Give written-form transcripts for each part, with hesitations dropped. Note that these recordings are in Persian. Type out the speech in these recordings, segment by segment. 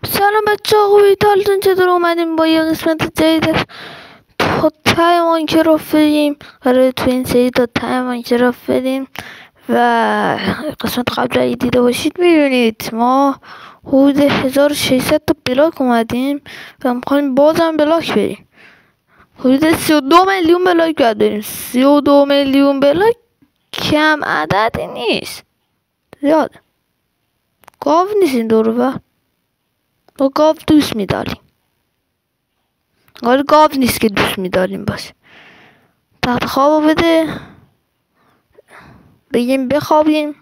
سلام بچه ها، خوبید؟ حالتون چطور؟ اومدیم با یه قسمت جدید تا ته ماینکرافت بریم. تو این سری تا ته ماینکرافت بریم و قسمت قبل اگه دیده باشید میبینید ما حدود 1600 تا بلاک اومدیم و میخوایم بازم بلاک بریم. حدود 32 میلیون بلاک باید بریم. 32 میلیون بلاک کم عددی نیست، زیاده. گاو نیست این دور و ما گاو دوست میداریم. آره گاو نیست که دوست میداریم باشه. تخت خوابو بده، بگیم بخوابیم،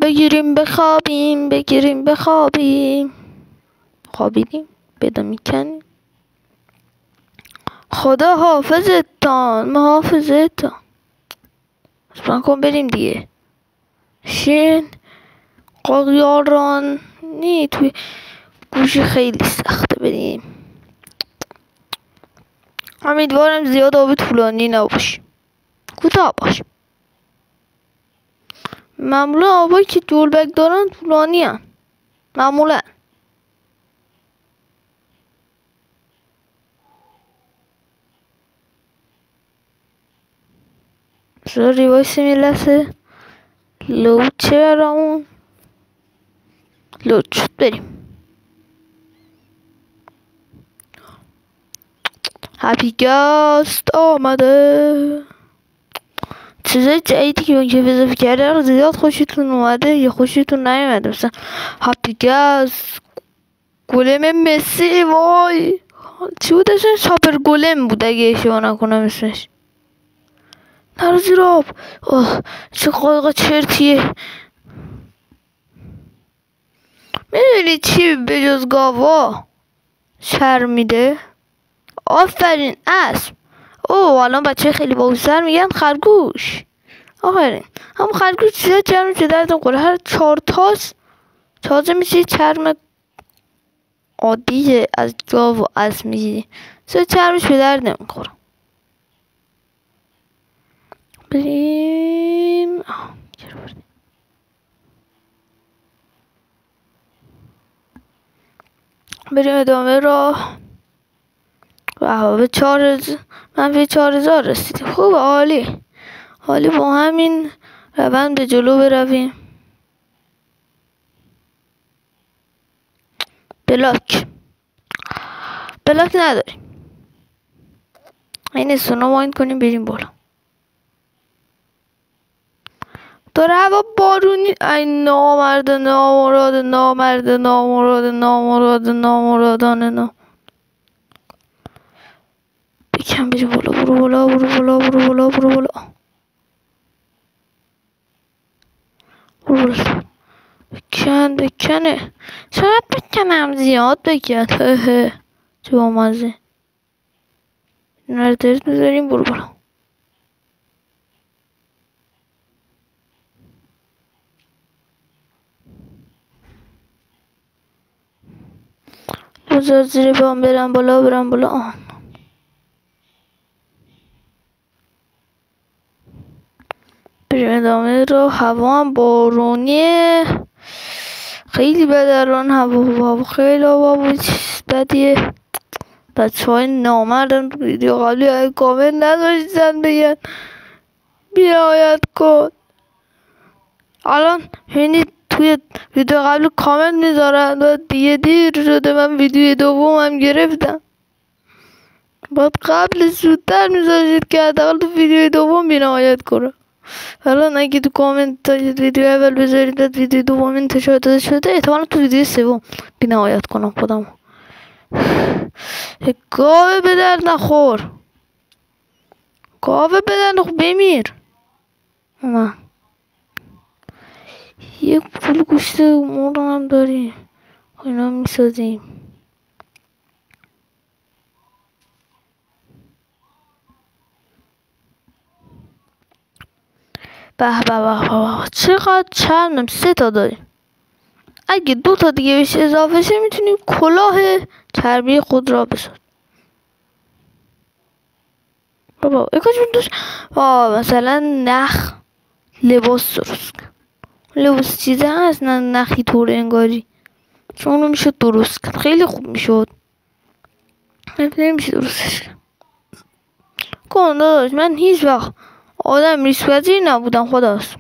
بگیریم بخوابیم، بگیریم بخوابیم. خوابیدیم پیدا میکنیم. خدا حافظتان، محافظتان. اسپان کن بریم دیگه. شین قاقیاران نی توی گوشی خیلی سخته بریم. امیدوارم زیاد آب طولانی نباشه، کوتاه باشه. معمولا آبایی که جولبک دارن طولانی هم معمولا. بذار وایسی میلسه لود چه برامون لود شد. بریم. هپی گست آمده. چیزای جدیدی که اون اضافه کرده رو زیاد خوشتون اومده یا خوشتون نیومده؟ مثلا هپی گست، گلم مسی، وای چی بود اسمش؟ ساپر گلم بود اگه اشتباه نکنم اسمش. نرو زیر آب. چه قایق چرتیه. میدونی چی به جز گاوا شر میده؟ آفرین اسب. الان بچه خیلی باهوش‌تر میگن خرگوش. آفرین هم خرگوش چیزا چرمش به دردم خوره. هر 4 تاست تازه میشه چرم عادی از گاو و اسب میگیری، چرمش به درد نمیخوره. بریم ادامه راه. به 4000 منفی 4000 رسیدیم. خوب، عالی با همین روند به جلو برویم. بلاک نداریم. این سونا ماین کنیم بریم بالا. داره هوا بارونی. ای نامرد نامراد نامرد نامراد نامراد نامرادانه نا. بکن بریم بالا. برو بالا برو بالا برو بالا برو بالا برو بالا. بکنه چقدر بکنم؟ زیاد بکن. چه با مزه. نردرد میذاریم. برو بالا. بذار زیر پام برم بالا برم بالا. بریم ادامه رو. هوا هم بارونیه، خیلی بده الان هوا خیلی هوا بدیه. بچه های نامردن تو ویدیو قبلی های کامنت نداشتن بگن بیایت کن. الان ببینید توی ویدیو قبلی کامنت میذارن و دیگه دیر شده. من ویدیو دومم گرفتم. باید قبل زودتر میذاشید که حداقل تو ویدیو دوم بی‌نهایت کنه. الان اگه تو کامنت دارید ویدیو اول بذارید ویدیو دوم انتشار داده شده، احتمالا تو ویدیو سوم بی‌نهایت کنم خودم. گاوه به در نخور. گاوه به در نخور بمیر. من یک پول گوشت مرغ هم داریم، اینا میسازیم. به چقدر چرمم. 3 تا داریم. اگه 2 تا دیگه بهش اضافه شه میتونیم کلاه چربی خود را بسازیم. بابا اکاش دوست مثلا نخ لباس درست کن. لباس چیزه هست نه نخی طور انگاری. چون اونو میشد درست کرد، خیلی خوب میشد. نمیشه درستش کرد. کن داداش، من هیچ وقت آدم ریسک پذیر نبودم. خداست.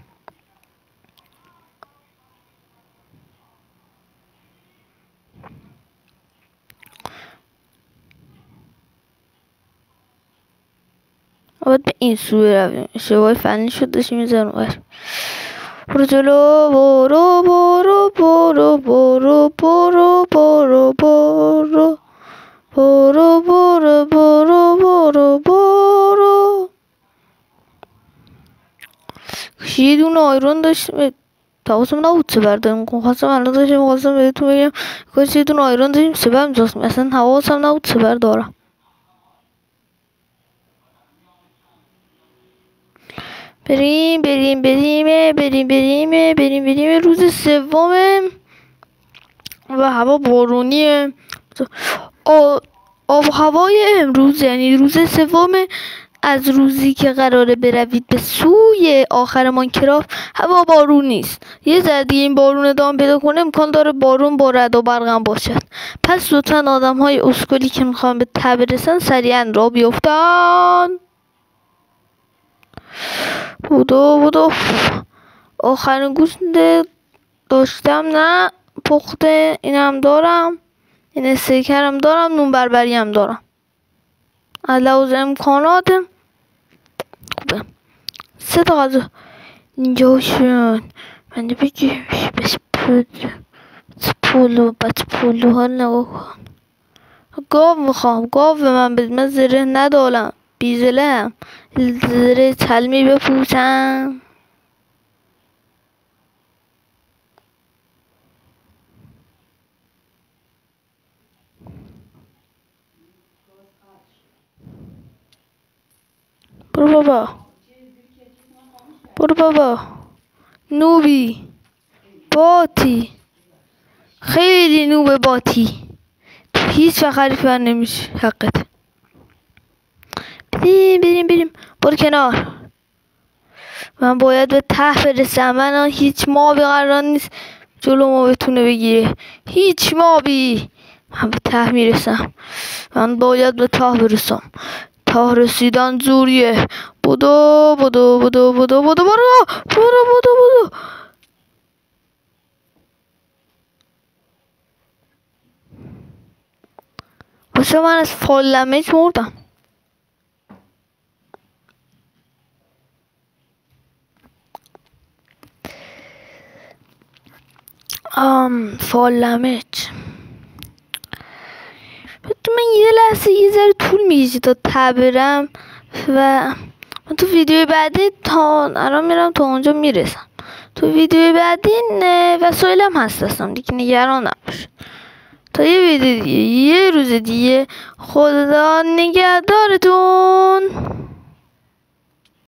باید به این سوی رویم. اشتباه فنی شد داشتیم میزنم باید برو جلو، برو برو برو برو برو برو برو برو برو برو برو برو. یه دونه آیرون داشتیم، تاوسم نبود سبر داریم کن. خواستم الان داشتیم خواستم بهتون بگم کاش یه دونه آیرون داشتیم سبر میزاستیم. اصلا حواسم نبود سبر دارم. بریم بریم بریم بریم بریم بریم بریم. روز سومه و هوا بارونیه. آب هوای امروز یعنی روز سوم از روزی که قراره بروید به سوی آخر ماینکرافت هوا بارون نیست. یه ذره دیگه این بارون ادامه پیدا کنه امکان داره بارون با رعد و برقم باشد. پس لطفا آدم های اسکلی که میخوان به ته برسن سریعا راه بیفتن. بودو آخرین گوشت داشتم، نه پخته اینم دارم، این استیکرم دارم، نون بربری هم دارم. از لحاظ امکانات خوبه. 3 تا غذا اینجا شد. من بگیم بس پولو ها نگاه کن. گاو میخوام، گاو به من بده. من زره ندارم، بیزله هم. زره تلمی بپوشم. برو بابا نوبی باتی، خیلی نوب باتی. تو هیچ وقت حریف من نمیشه. حقت. بریم برو کنار. من باید به ته برسم. من هیچ مابی قرار نیست جلو ما بتونه بگیره. هیچ مابی. من به ته میرسم. من باید به ته برسم. ته رسیدن زوریه. بودو باشه. من از فال دمیج مردم. فال دمیج. من یه لحظه یه ذره طول میکشه تا تبرم و من تو ویدیوی بعدی تا الان میرم تا اونجا میرسم. تو ویدیوی بعدی وسایلم هستم دیگه، نگران نباش. تا یه ویدیو دیگه، یه روز دیگه. خدا نگهدارتون.